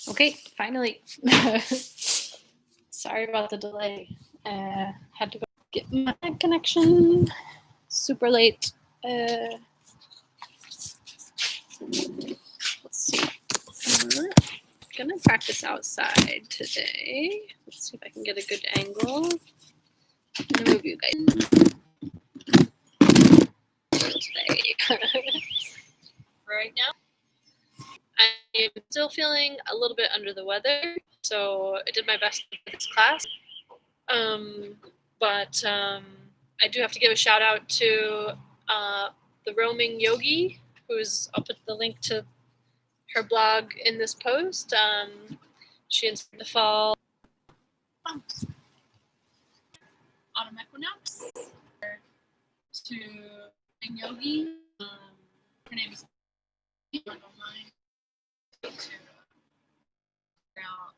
Okay, finally. Sorry about the delay. Had to go get my connection. Super late. Let's see. I'm gonna practice outside today. Let's see if I can get a good angle. I'm gonna move you guys today. Right now, I am still feeling a little bit under the weather, so I did my best for this class. But I do have to give a shout out to the roaming yogi, who's, I'll put the link to her blog in this post. She inspired the fall autumn equinox to yogi. Her name is online to figure out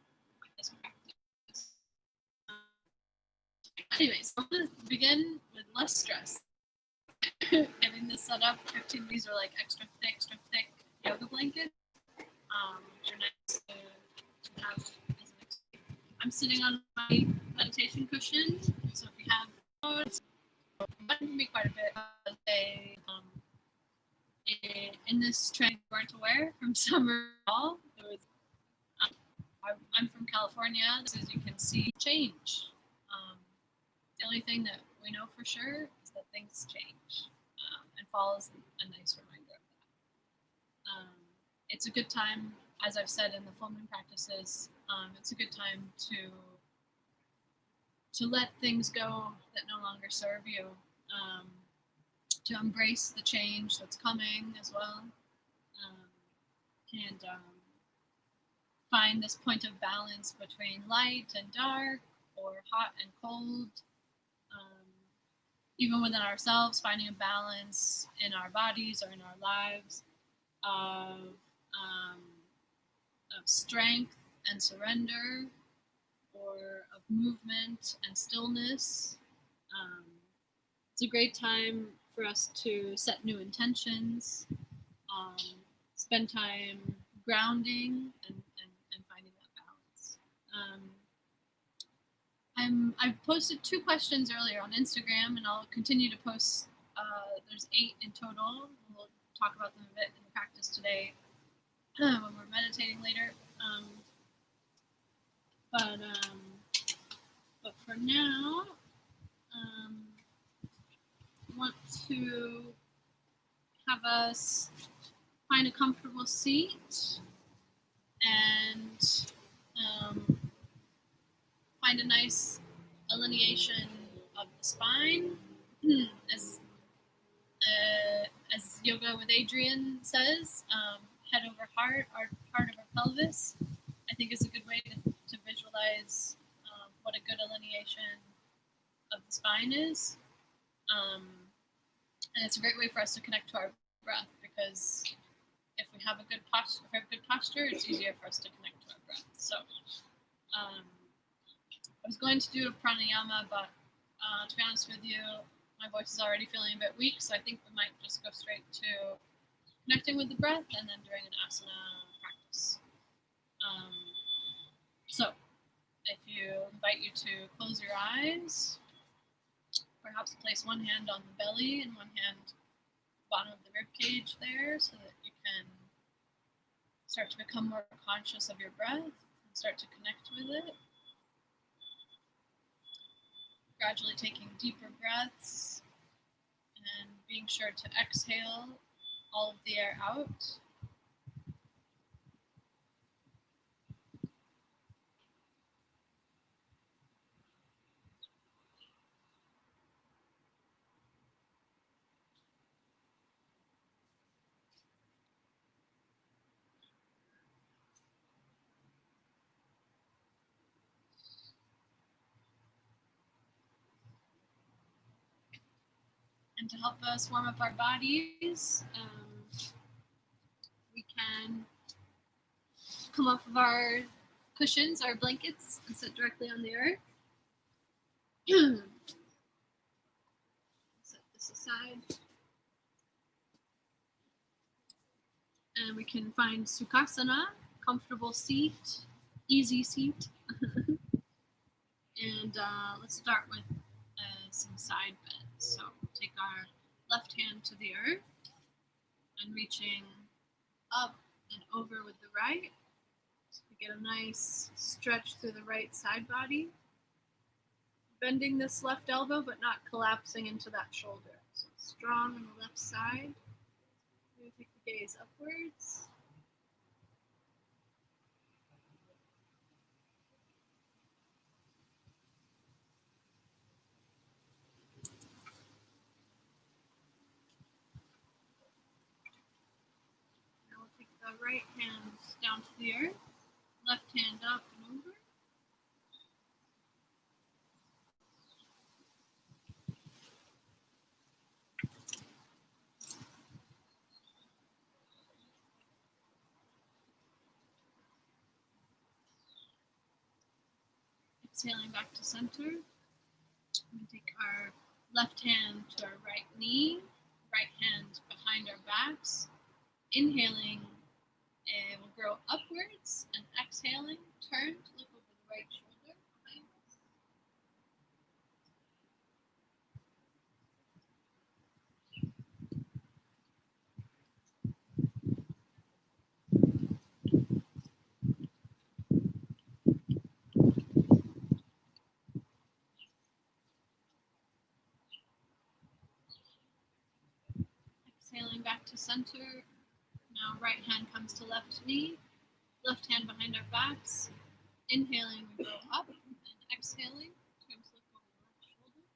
this practice. Anyways, I'm going to begin with less stress. Getting this set up. 15 these are like extra thick yoga blankets. Which are nice to have as an I'm sitting on my meditation cushion, so if you have those, it might be quite a bit. In this trend we weren't aware from summer fall. It was, I'm from California, so as you can see, change. The only thing that we know for sure is that things change, and fall is a nice reminder of that. It's a good time, as I've said in the full moon practices, it's a good time to let things go that no longer serve you, to embrace the change that's coming as well, and find this point of balance between light and dark, or hot and cold. Even within ourselves, finding a balance in our bodies or in our lives of strength and surrender, or of movement and stillness. It's a great time for us to set new intentions, spend time grounding and finding that balance. I've posted 2 questions earlier on Instagram, and I'll continue to post. There's 8 in total. We'll talk about them a bit in the practice today when we're meditating later. But for now, I want to have us find a comfortable seat and find a nice alineation of the spine, as Yoga with Adrian says, head over heart, or heart over pelvis. I think is a good way to visualize what a good alineation of the spine is. And it's a great way for us to connect to our breath, because if we have good posture, it's easier for us to connect to our breath. So I was going to do a pranayama, but to be honest with you, my voice is already feeling a bit weak, so I think we might just go straight to connecting with the breath and then doing an asana practice. So if you invite you to close your eyes, perhaps place one hand on the belly and one hand bottom of the rib cage there, so that you can start to become more conscious of your breath and start to connect with it. Gradually taking deeper breaths and being sure to exhale all of the air out. And to help us warm up our bodies, we can come off of our cushions, our blankets, and sit directly on the earth. Set this aside. And we can find Sukhasana, comfortable seat, easy seat. And let's start with some side bends. So take our left hand to the earth and reaching up and over with the right. So we get a nice stretch through the right side body. Bending this left elbow, but not collapsing into that shoulder. So strong on the left side. We take the gaze upwards. Now we'll take the right hand down to the earth, left hand up and over. Exhaling back to center. We take our left hand to our right knee, right hand behind our backs. Inhaling, we'll grow upwards, and exhaling, turn to look over the right shoulder behind us. Exhaling back to center. Now right hand comes to left knee, left hand behind our backs. Inhaling, we grow up, and exhaling, turn to look over the left shoulder.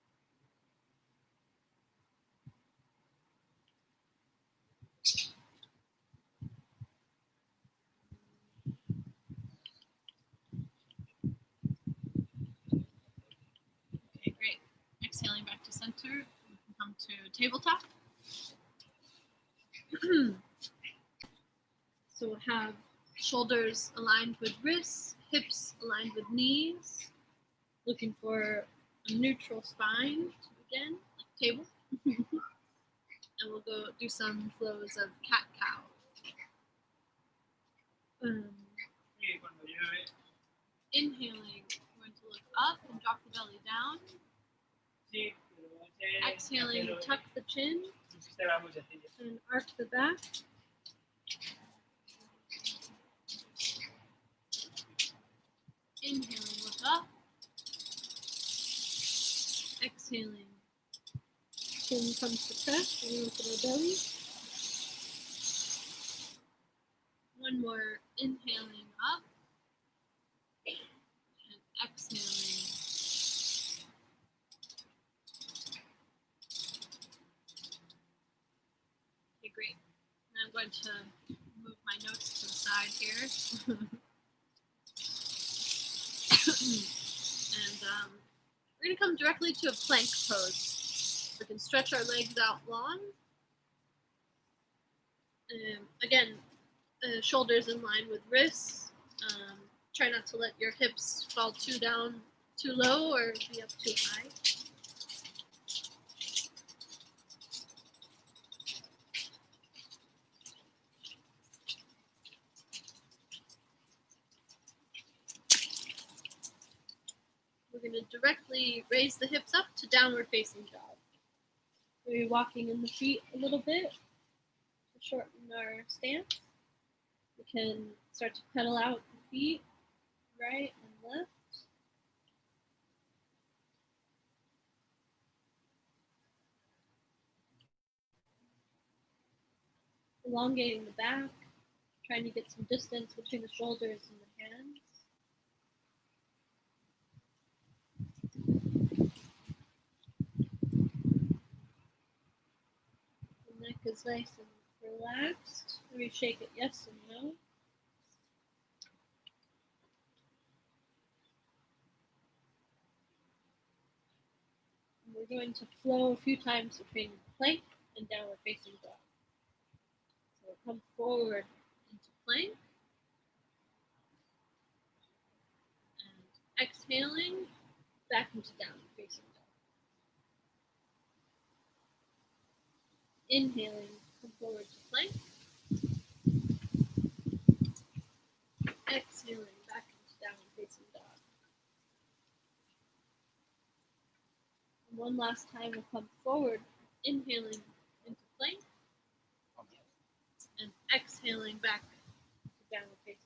Okay, great. Exhaling back to center. We can come to tabletop. So we'll have shoulders aligned with wrists, hips aligned with knees. Looking for a neutral spine to begin, like table. And we'll go do some flows of cat-cow. Inhaling, we're going to look up and drop the belly down. Exhaling, tuck the chin and arc the back. Inhaling, look up. Exhaling, chin comes to chest and we look at our belly. One more, inhaling up and exhaling. Okay, great. And I'm going to move my notes to the side here. And we're going to come directly to a plank pose. We can stretch our legs out long. Again, shoulders in line with wrists. Try not to let your hips fall too low or be up too high. We're going to directly raise the hips up to downward facing dog. We're walking in the feet a little bit to shorten our stance. We can start to pedal out the feet, right and left. Elongating the back, trying to get some distance between the shoulders and the hands. The neck is nice and relaxed. We shake it yes and no. And we're going to flow a few times between plank and downward facing dog. So we'll come forward into plank. And exhaling, back into downward facing dog. Inhaling, come forward to plank. one last time, we'll come forward, inhaling into plank, and exhaling back to downward facing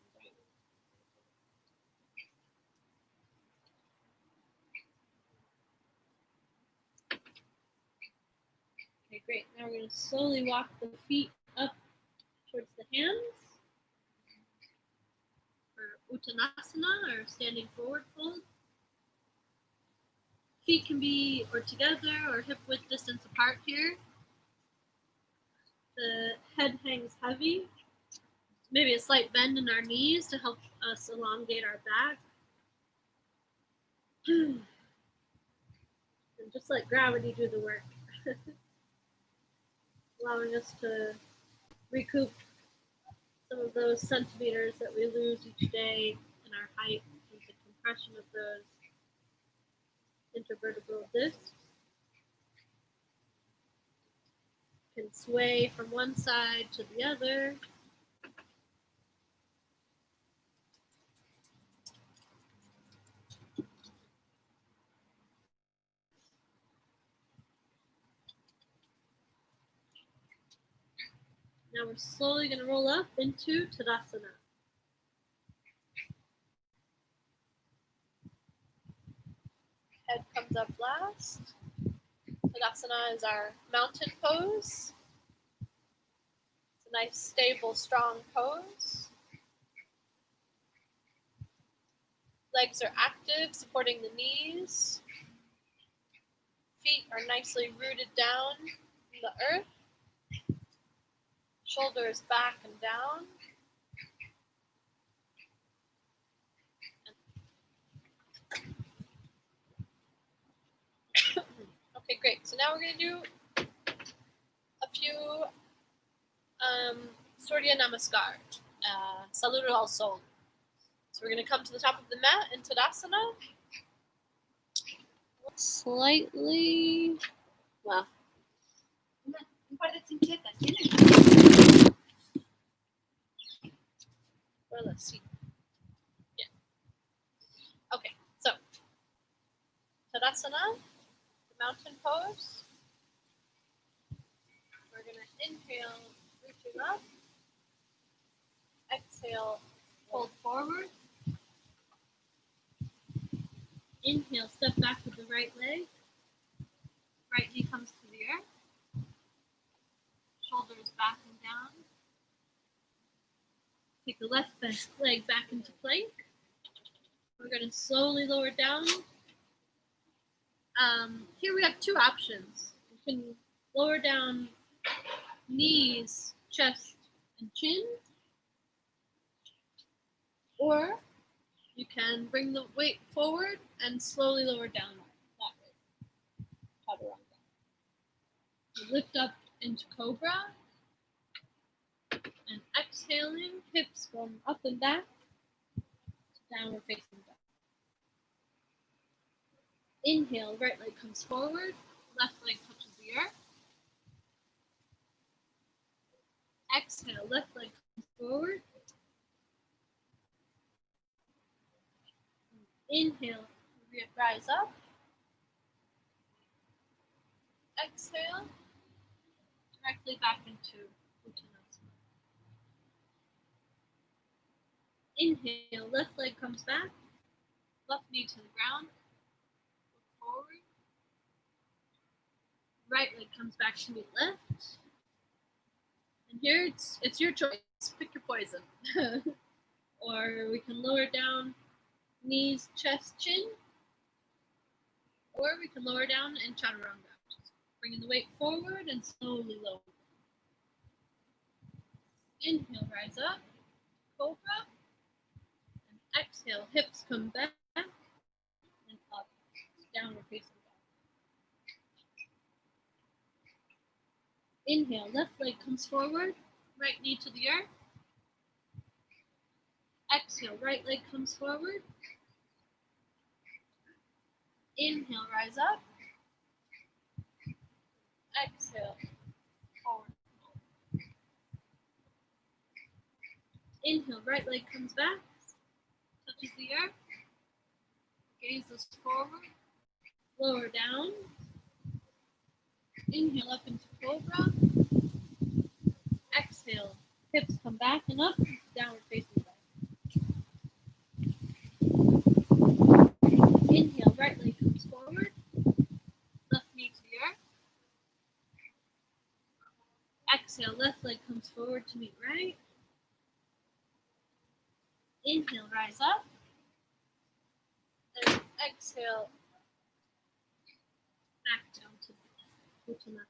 dog. Okay, great. Now we're going to slowly walk the feet up towards the hands for Uttanasana, or standing forward fold. Feet can be or together or hip width distance apart here. The head hangs heavy. Maybe a slight bend in our knees to help us elongate our back. And just let gravity do the work. Allowing us to recoup some of those centimeters that we lose each day in our height with the compression of those intervertebral discs. Can sway from one side to the other. Now we're slowly going to roll up into Tadasana. Head comes up last. Tadasana is our mountain pose. It's a nice, stable, strong pose. Legs are active, supporting the knees. Feet are nicely rooted down in the earth. Shoulders back and down. Okay, great. So now we're going to do a few Surya Namaskar, Saludo al Sol. So we're going to come to the top of the mat in Tadasana. Slightly, well, let's see. Yeah. Okay, so Tadasana, the mountain pose. We're going to inhale, reaching up. Exhale, fold forward. Inhale, step back with the right leg. Right knee comes to the earth. Shoulders back and down. Take the left leg back into plank. We're going to slowly lower down. Here we have two options. You can lower down knees, chest, and chin. Or you can bring the weight forward and slowly lower down that way. Chaturanga. You lift up into Cobra. And exhaling, hips from up and back to downward facing dog. Inhale, right leg comes forward, left leg touches the earth. Exhale, left leg comes forward. Inhale, rise up. Exhale, directly back into Uttanasana. Inhale, left leg comes back, left knee to the ground, look forward. Right leg comes back to meet left. And here it's your choice. Pick your poison. Or we can lower down knees, chest, chin. Or we can lower down in Chaturanga. Just bringing the weight forward and slowly lower. Inhale, rise up. Cobra. And exhale, hips come back and up. Downward facing dog. Inhale, left leg comes forward, right knee to the earth. Exhale, right leg comes forward. Inhale, rise up. Exhale, forward. Inhale, right leg comes back, touches the earth. Gaze us forward, lower down. Inhale up into cobra. Exhale, hips come back and up, downward facing dog. Inhale, right leg comes forward, left knee to the earth. Exhale, left leg comes forward to meet right. Inhale, rise up. And exhale, back down to Uttanasana.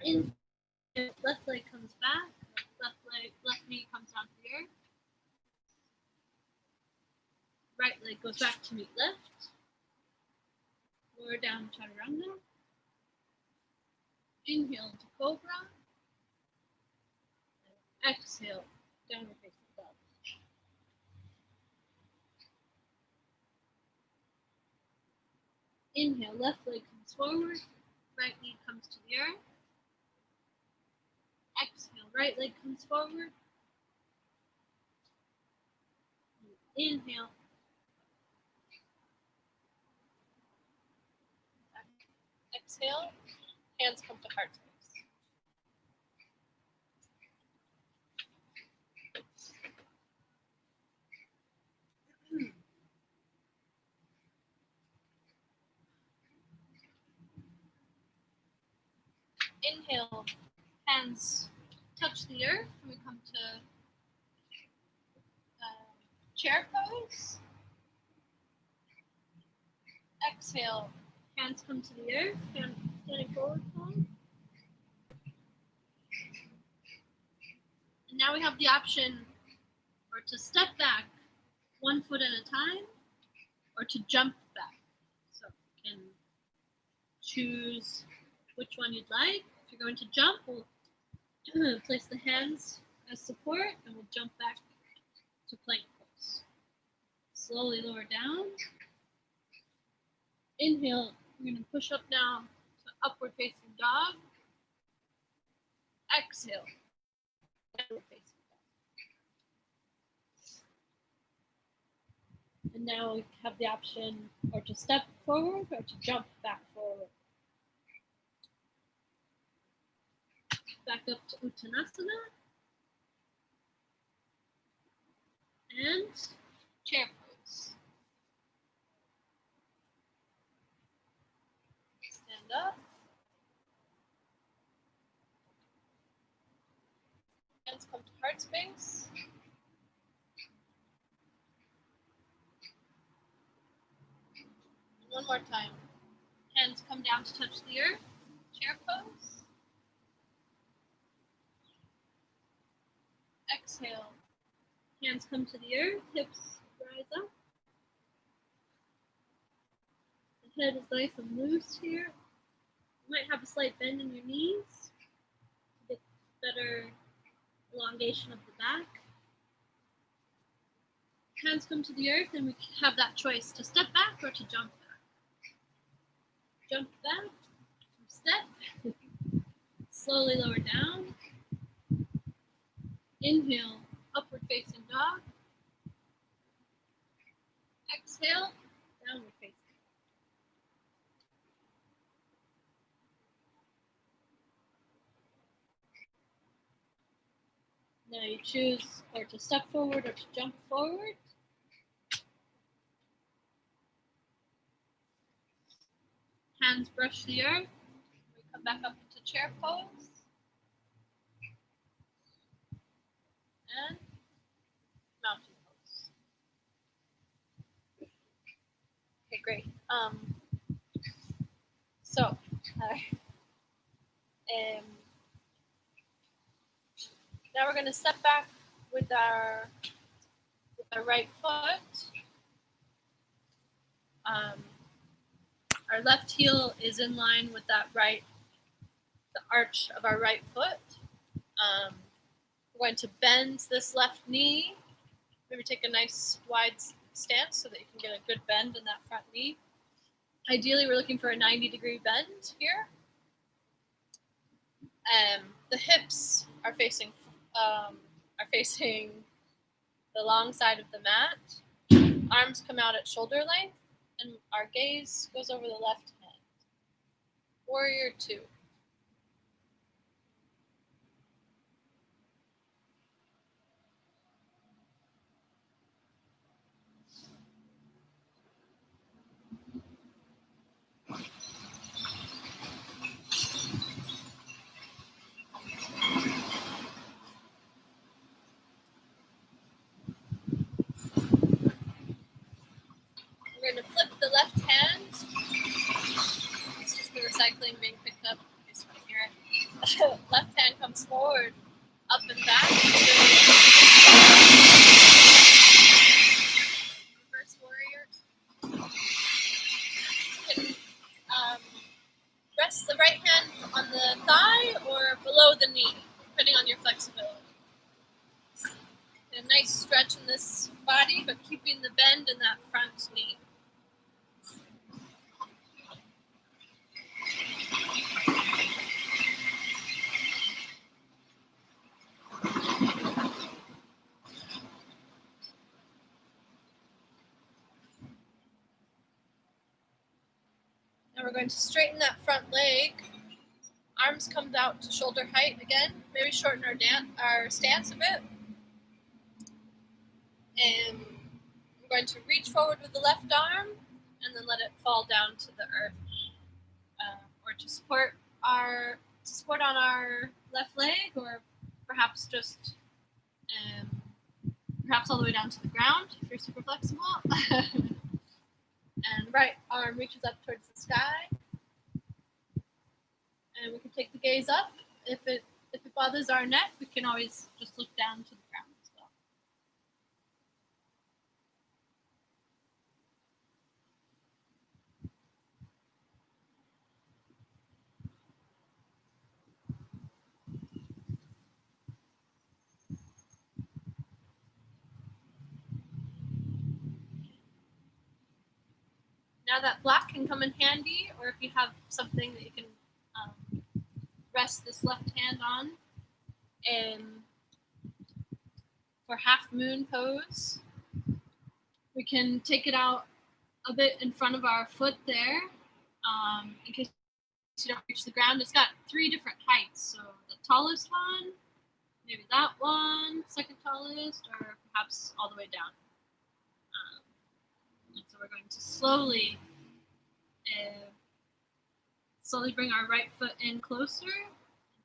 Inhale, left leg comes back, left knee comes down to the earth. Right leg goes back to meet left. Lower down, chaturanga. Inhale to cobra. Exhale, downward facing dog. Inhale, left leg comes forward, right knee comes to the earth. Exhale, right leg comes forward. Inhale. Exhale, hands come to heart space. Inhale, hands touch the earth, and we come to chair pose. Exhale, hands come to the earth, standing forward fold. And now we have the option or to step back 1 foot at a time or to jump back. So you can choose which one you'd like. If you're going to jump, we'll place the hands as support and we'll jump back to plank pose. Slowly lower down. Inhale, we're going to push up now to upward facing dog. Exhale, downward facing dog. And now we have the option or to step forward or to jump back forward. Back up to Uttanasana. And chair pose. Stand up. Hands come to heart space. And one more time. Hands come down to touch the earth. Chair pose. Exhale. Hands come to the earth. Hips rise up. The head is nice and loose here. You might have a slight bend in your knees to get better elongation of the back. Hands come to the earth and we have that choice to step back or to jump back. Jump back, step, slowly lower down. Inhale, upward facing dog. Exhale, downward facing dog. Now you choose or to step forward or to jump forward. Hands brush the earth. We come back up into chair pose. And mountain pose. Okay, great. Now we're going to step back with our right foot. Our left heel is in line with the arch of our right foot. We're going to bend this left knee. Maybe take a nice wide stance so that you can get a good bend in that front knee. Ideally, we're looking for a 90-degree bend here. The hips are facing the long side of the mat. Arms come out at shoulder length, and our gaze goes over the left hand. Warrior 2. We're going to flip the left hand. It's just the recycling being picked up. You just want to hear it. Left hand comes forward, up and back. Reverse warrior. You can rest the right hand on the thigh or below the knee, depending on your flexibility. Get a nice stretch in this body, but keeping the bend in that front knee. Now we're going to straighten that front leg. Arms come out to shoulder height again. Maybe shorten our stance a bit. And I'm going to reach forward with the left arm and then let it fall down to the earth. Or to support on our left leg, or perhaps just perhaps all the way down to the ground if you're super flexible. And right arm reaches up towards the sky. And we can take the gaze up. If it bothers our neck, we can always just look down to the ground as well. Now that block can come in handy, or if you have something that you can rest this left hand on. For half moon pose, we can take it out a bit in front of our foot there, in case you don't reach the ground. It's got 3 different heights, so the tallest one, maybe that one, second tallest, or perhaps all the way down. And so we're going to slowly bring our right foot in closer and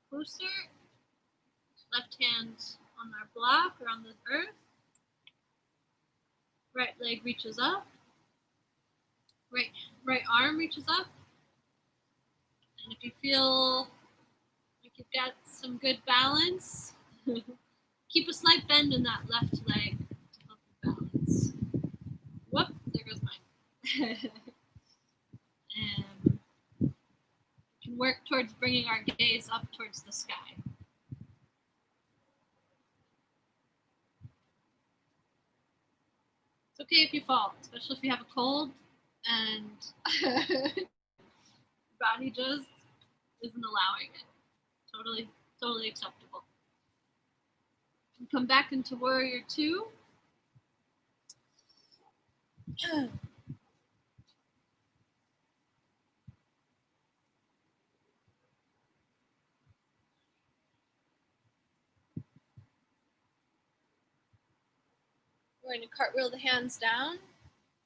closer. Left hand on our block or on the earth. Right leg reaches up. Right arm reaches up. And if you feel like you've got some good balance, keep a slight bend in that left leg to help you balance. Whoop, there goes mine. And we can work towards bringing our gaze up towards the sky. It's okay if you fall, especially if you have a cold and your body just isn't allowing it. Totally acceptable. Come back into Warrior 2. We're going to cartwheel the hands down,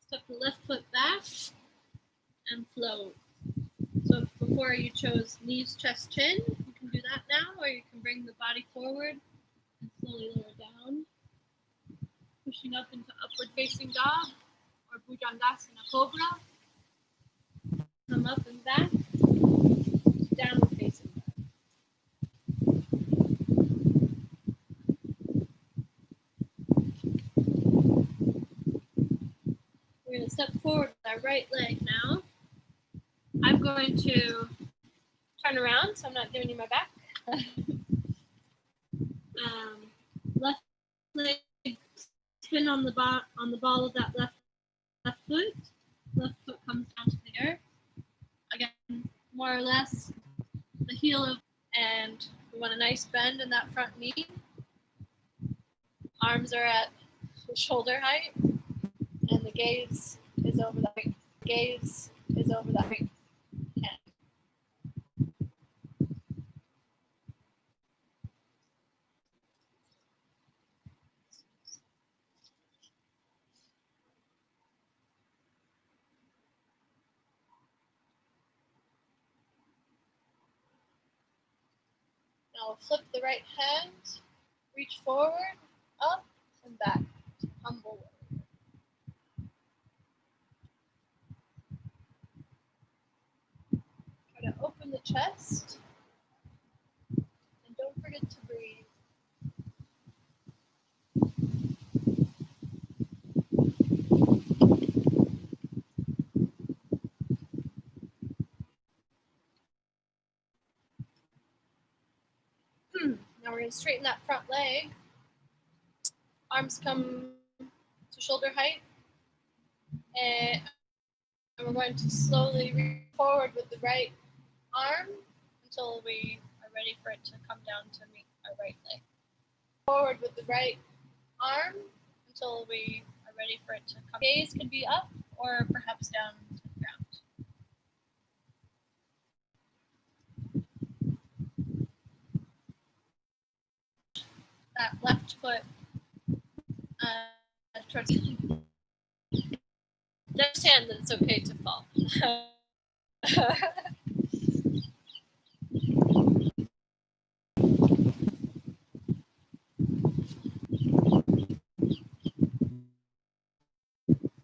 step the left foot back, and float. So if before you chose knees, chest, chin, you can do that now, or you can bring the body forward and slowly lower down, pushing up into upward facing dog or Bhujangasana Cobra. Come up and back, downward facing dog. We're going to step forward with our right leg now. I'm going to turn around, so I'm not giving you my back. Left leg spin on the ball of that left foot. Left foot comes down to the earth. Again, more or less the heel of, and we want a nice bend in that front knee. Arms are at shoulder height, and the gaze is over the right. Gaze is over the right hand. Now flip the right hand, reach forward, up, and back. Humble warrior. Try to open the chest, and don't forget to breathe. Now we're going to straighten that front leg. Arms come to shoulder height. And we're going to slowly reach forward with the right arm until we are ready for it to come down to meet our right leg. Forward with the right arm until we are ready for it to come. Gaze can be up or perhaps down to the ground. That left foot towards understand that it's okay to fall.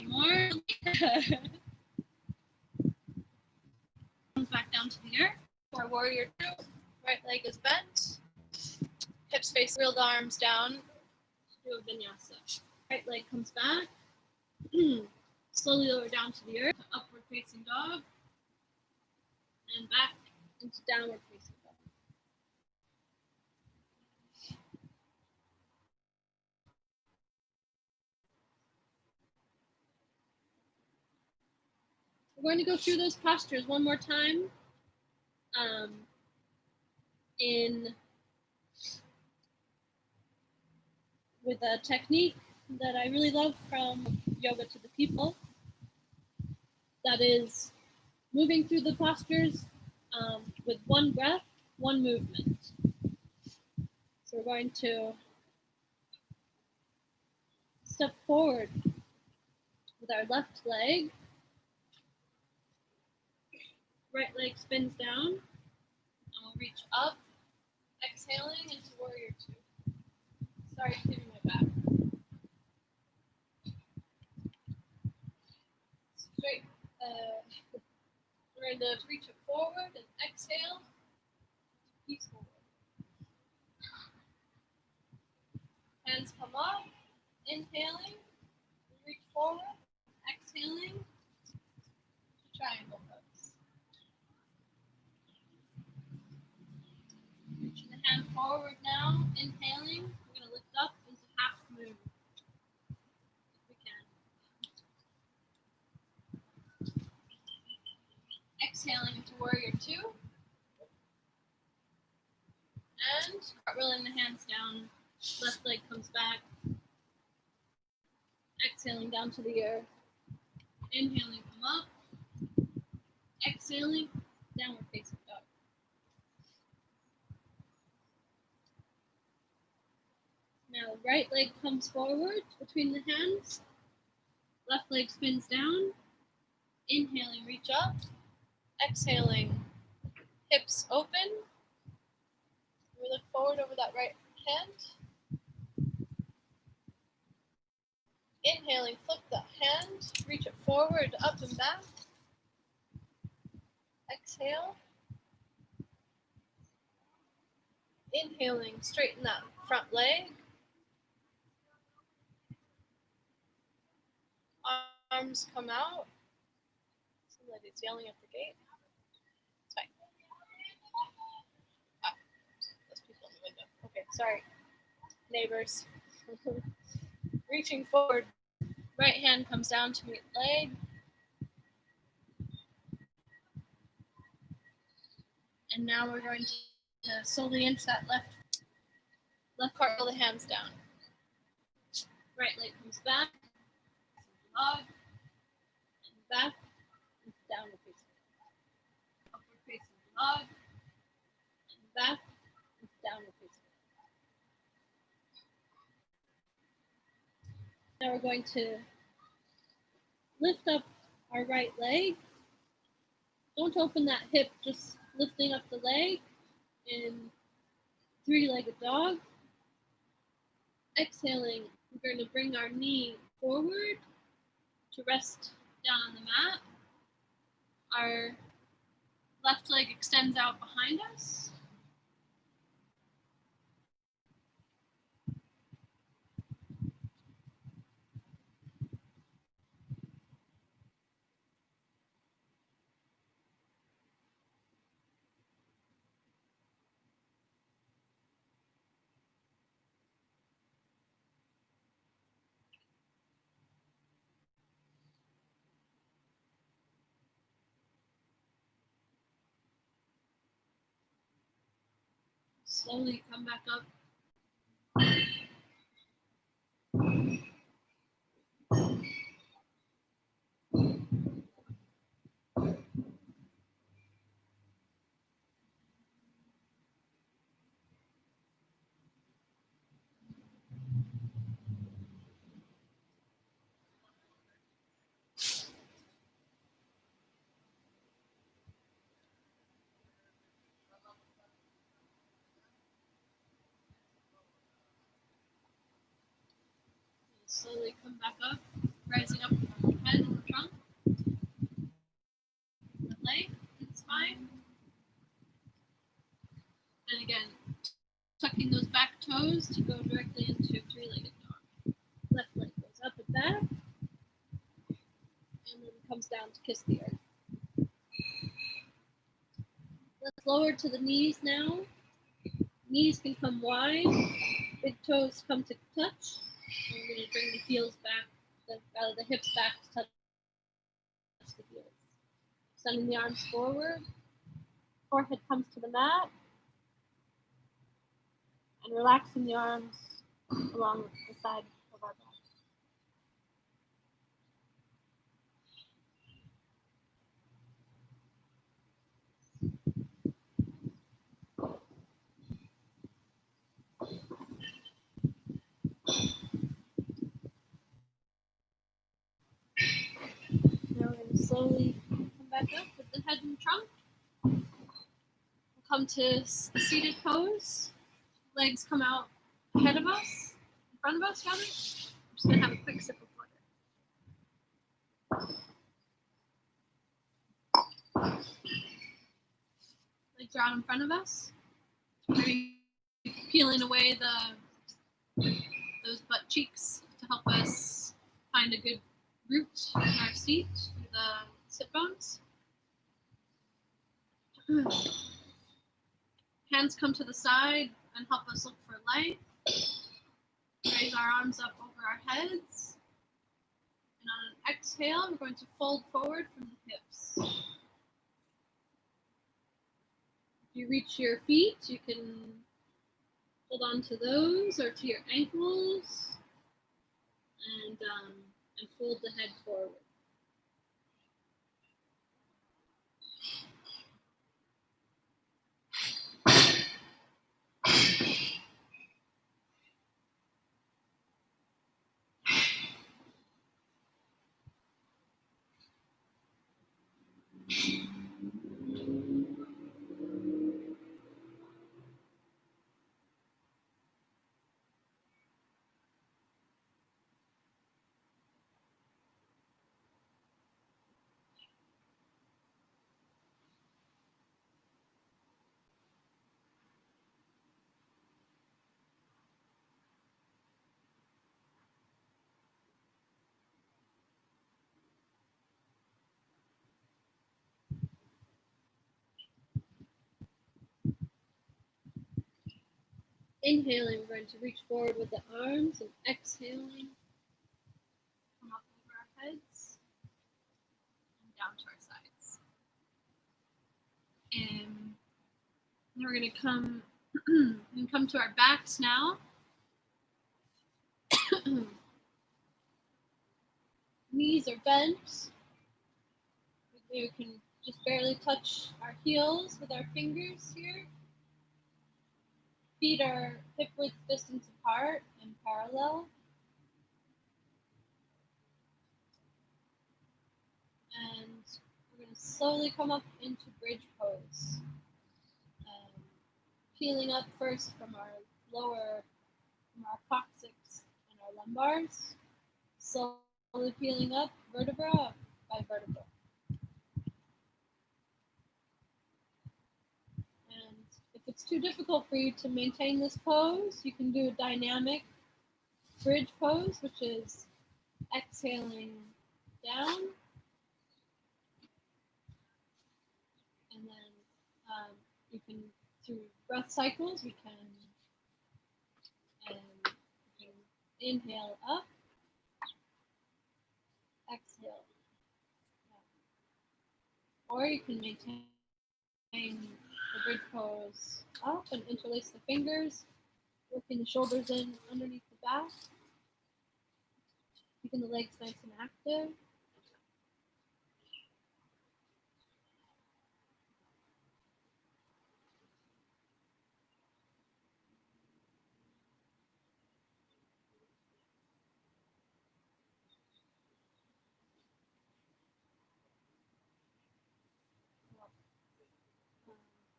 More. Comes back down to the earth. For warrior two, right leg is bent, hips face, wheeled arms down. Do a vinyasa. Right leg comes back. Slowly lower down to the earth, upward facing dog, and back into downward facing dog. We're going to go through those postures one more time with a technique that I really love from Yoga to the People. That is moving through the postures with one breath, one movement. So we're going to step forward with our left leg. Right leg spins down, and we'll reach up, exhaling into warrior two. Sorry, hitting my back. Straight. We're going to reach it forward and exhale. Peaceful. Hands come up, inhaling, reach forward, exhaling, triangle pose. Reaching the hand forward now, inhaling, we're going to lift up into half moon. If we can. Exhaling into warrior two. And rolling the hands down, left leg comes back. Exhaling down to the earth. Inhaling, come up. Exhaling, downward facing dog. Now, right leg comes forward between the hands. Left leg spins down. Inhaling, reach up. Exhaling, hips open. We look forward over that right hand. Inhaling, flip the hand, reach it forward, up and back. Exhale. Inhaling, straighten that front leg. Arms come out. Somebody's yelling at the gate. It's fine. Ah, there's people in the window. Okay, sorry. Neighbors. Reaching forward. Right hand comes down to meet leg. And now we're going to slowly inch that left part, roll the hands down. Right leg comes back. Dog. And back. And downward facing. Upward facing dog. And back. And downward facing. Now we're going to lift up our right leg. Don't open that hip, just lifting up the leg and three-legged dog. Exhaling, we're going to bring our knee forward to rest down on the mat. Our left leg extends out behind us. Slowly come back up. Slowly come back up, rising up from the head and the trunk, the leg, and spine. And again, tucking those back toes to go directly into three-legged dog. Left leg goes up and back, and then comes down to kiss the earth. Let's lower to the knees now. Knees can come wide, big toes come to touch. And we're going to bring the heels back, the hips back to touch the heels. Sending the arms forward. Forehead comes to the mat. And relaxing the arms along the side of our back. Now we're going to slowly come back up with the head and trunk. We'll come to a seated pose. Legs come out ahead of us, in front of us rather. I'm just going to have a quick sip of water. Legs are out in front of us. Maybe peeling away those butt cheeks to help us find a good root in our seat, the sit bones. Hands come to the side and help us look for light. Raise our arms up over our heads. And on an exhale, we're going to fold forward from the hips. If you reach your feet, you can hold on to those or to your ankles and fold the head forward. Inhaling, we're going to reach forward with the arms, and exhaling, come up over our heads and down to our sides. And then we're going to come to our backs now. Knees are bent. We can just barely touch our heels with our fingers here. Feet are hip width distance apart and parallel. And we're going to slowly come up into bridge pose. peeling up first from our lower, from our coccyx and our lumbars, slowly peeling up vertebra by vertebra. And if it's too difficult for you to maintain this pose, you can do a dynamic bridge pose, which is exhaling down, and then you can, through breath cycles, we can, inhale up, exhale down. Or you can maintain the bridge pose up and interlace the fingers, working the shoulders in underneath the back, keeping the legs nice and active.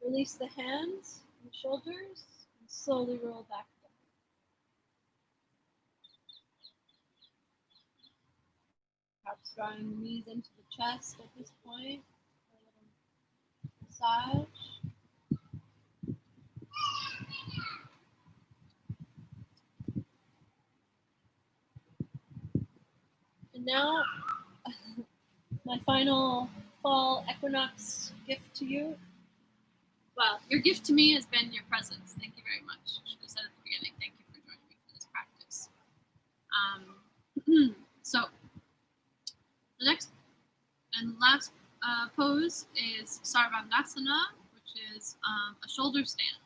Release the hands and shoulders and slowly roll back down. Perhaps drawing the knees into the chest at this point for a little massage. And now, my final fall equinox gift to you. Well, your gift to me has been your presence. Thank you very much. I should have said at the beginning, thank you for joining me for this practice. So, the next and last pose is Sarvangasana, which is a shoulder stand.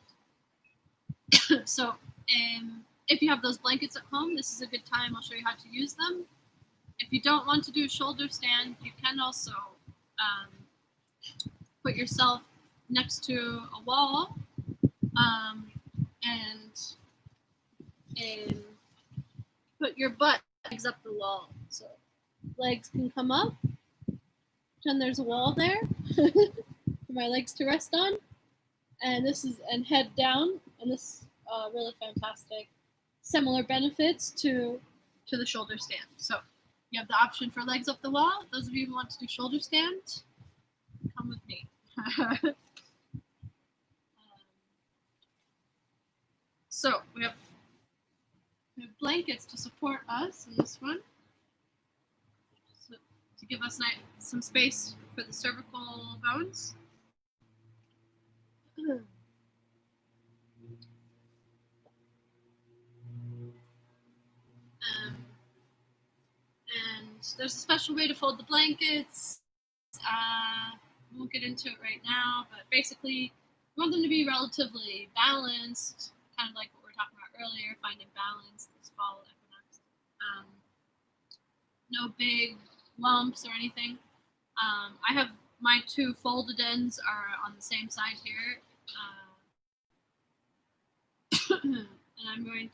So, if you have those blankets at home, this is a good time. I'll show you how to use them. If you don't want to do a shoulder stand, you can also put yourself next to a wall and put your butt legs up the wall. So legs can come up. Pretend there's a wall there for my legs to rest on. And this is, and head down. And this really fantastic, similar benefits to the shoulder stand. So you have the option for legs up the wall. Those of you who want to do shoulder stand, come with me. So we have blankets to support us in this one, so to give us some space for the cervical bones. And there's a special way to fold the blankets. We won't get into it right now, but basically we want them to be relatively balanced, kind of like what we were talking about earlier, finding balance this fall equinox. No big lumps or anything. I have my two folded ends are on the same side here. And I'm going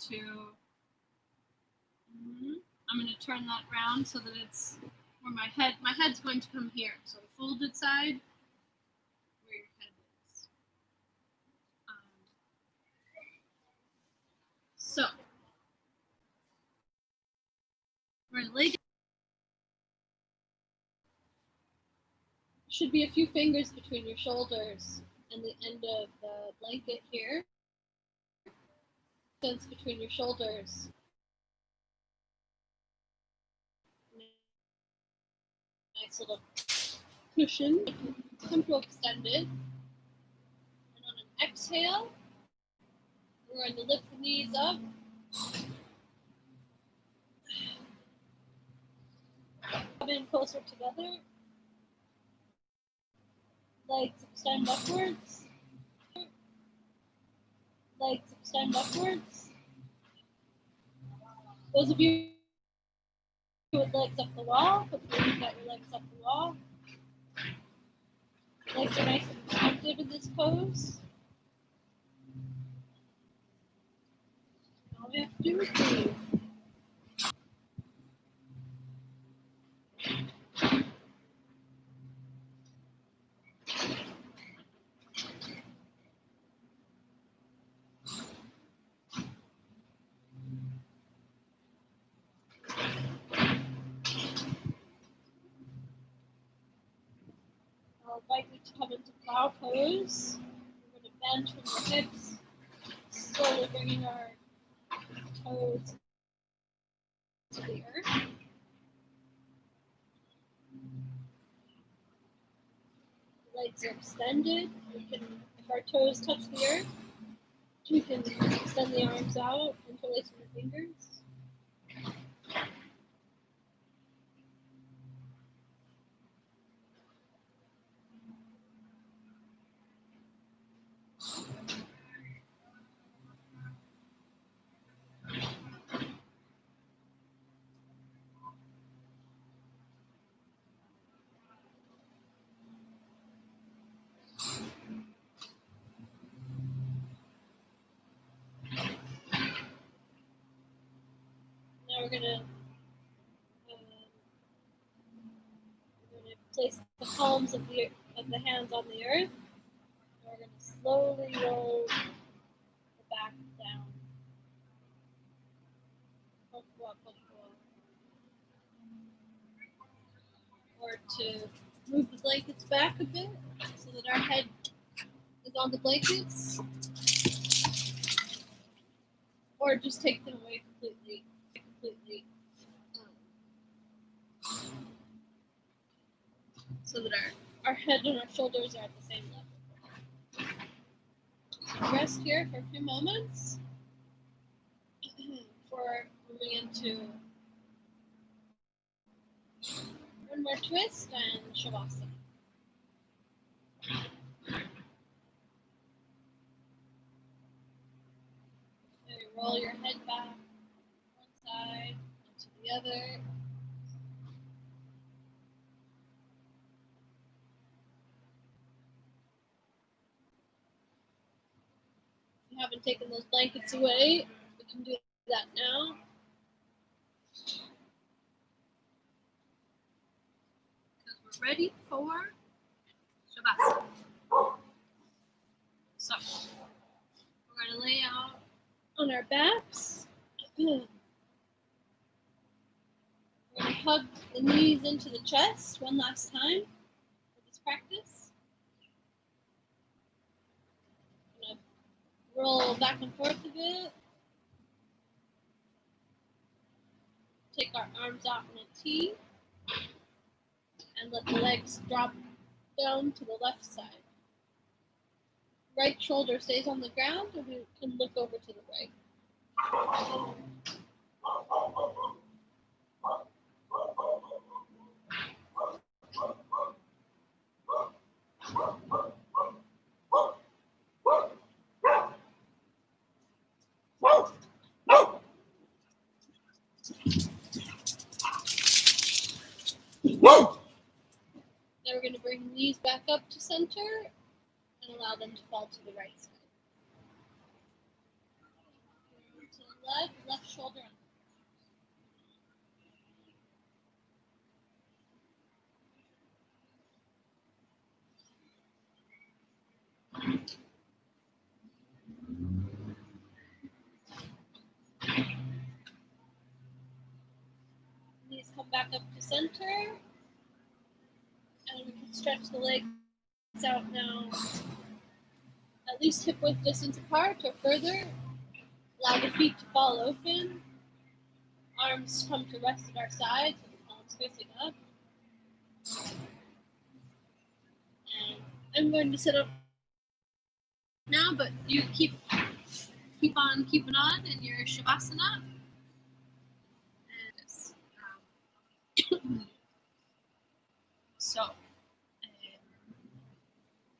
to turn that around so that it's where my head's going to come here. So the folded side, where your head is. So we're going to lay down. Should be a few fingers between your shoulders and the end of the blanket here. Distance between your shoulders. Nice little cushion, temporal extended. And on an exhale, we're going to lift the knees up. Come in closer together. Legs extend upwards. Legs extend upwards. Those of you with legs up the wall, hopefully you got your legs up the wall. Legs are nice and active in this pose. All we have to do is breathe. going to come into plow pose. We're going to bend from the hips, slowly bringing our toes to the earth. Legs are extended. We can, if our toes touch the earth, we can extend the arms out, interlacing the fingers. Now we're gonna place the palms of the hands on the earth. And we're gonna slowly roll the back down. Or to move the blankets back a bit so that our head is on the blankets. Or just take them away completely. So that our head and our shoulders are at the same level. So rest here for a few moments before moving into one more twist and Shavasana. So you roll your head back one side and to the other. If you haven't taken those blankets away, we can do that now. Because we're ready for Shavasana. So, we're going to lay out on our backs. We're going to hug the knees into the chest one last time for this practice. We're going to roll back and forth a bit. Take our arms out in a T and let the legs drop down to the left side. Right shoulder stays on the ground and we can look over to the right. Now we're going to bring the knees back up to center and allow them to fall to the right side. To the left shoulder. Knees come back up to center. And we can stretch the legs out now, at least hip width distance apart or further. Allow the feet to fall open. Arms come to rest at our sides with the palms facing up. And I'm going to sit up now, but you keep on keeping on in your Shavasana. And so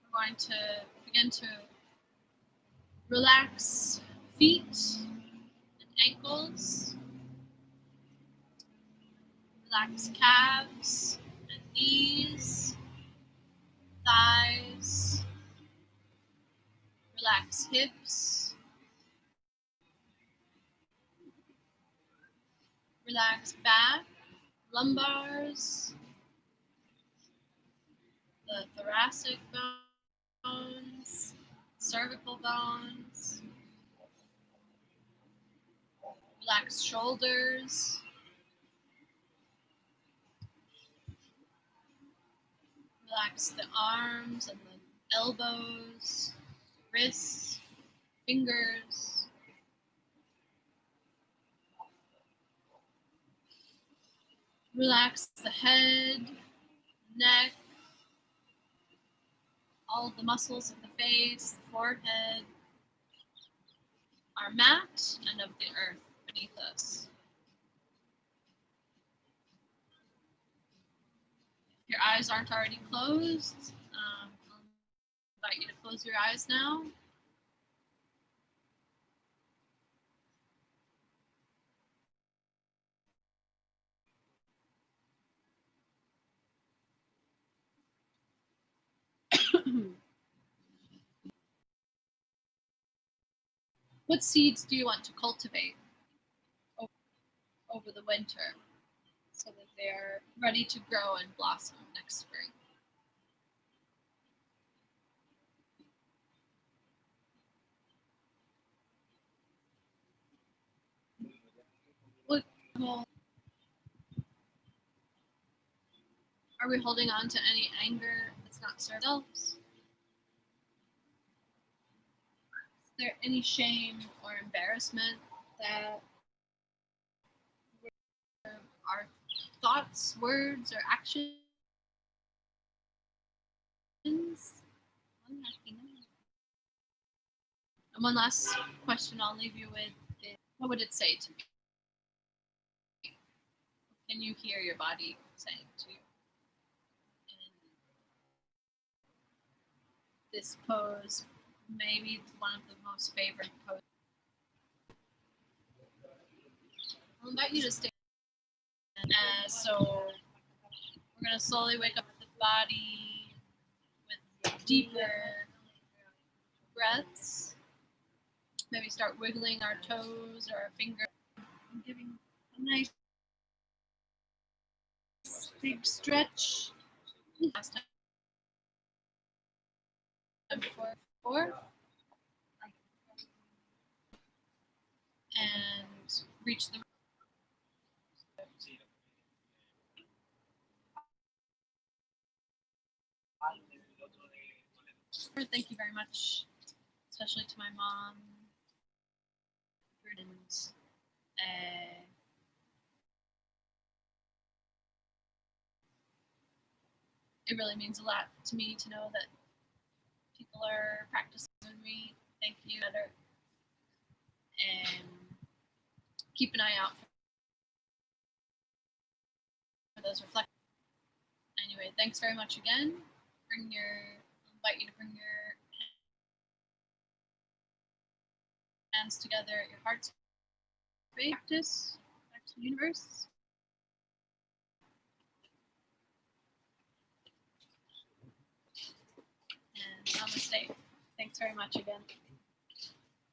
we're going to begin to relax feet and ankles, relax calves and knees, thighs, relax hips, relax back, lumbars, the thoracic bones, cervical bones, relax shoulders, Relax the arms and the elbows, wrists, fingers. Relax the head, neck, all the muscles of the face, the forehead, our mat, and of the earth beneath us. If your eyes aren't already closed, I'll invite you to close your eyes now. What seeds do you want to cultivate over the winter so that they are ready to grow and blossom next spring? What are we holding on to any anger that's not served ourselves? Is there any shame or embarrassment that our thoughts, words, or actions? And one last question I'll leave you with is, what would it say to me? Can you hear your body saying to you? In this pose, maybe it's one of the most favorite poses. I'll invite you to stay. So we're going to slowly wake up the body with deeper breaths. Maybe start wiggling our toes or our fingers. I'm giving a nice big stretch. Last time before. And reach the. Thank you very much, especially to my mom. And it really means a lot to me to know that people are practicing with me. Thank you, better, and keep an eye out for those reflections. Anyway, thanks very much again. I'll invite you to bring your hands together at your heart's space. Practice back to the universe. And namaste. Thanks very much again.